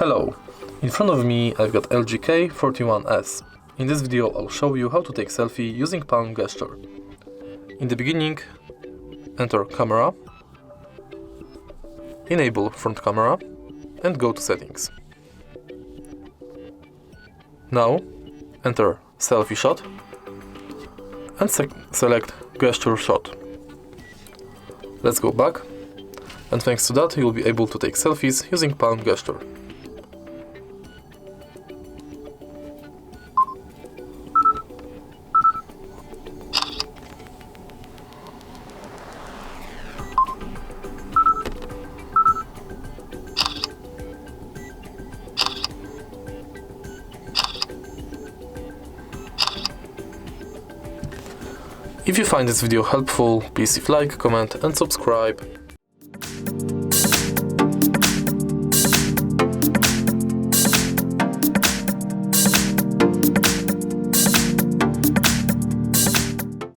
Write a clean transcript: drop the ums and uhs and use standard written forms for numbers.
Hello, in front of me I've got LG K41s. In this video I'll show you how to take selfie using palm gesture. In the beginning, enter camera, enable front camera and go to settings. Now enter selfie shot and select gesture shot. Let's go back, and thanks to that you'll be able to take selfies using palm gesture. If you find this video helpful, please leave like, comment and subscribe.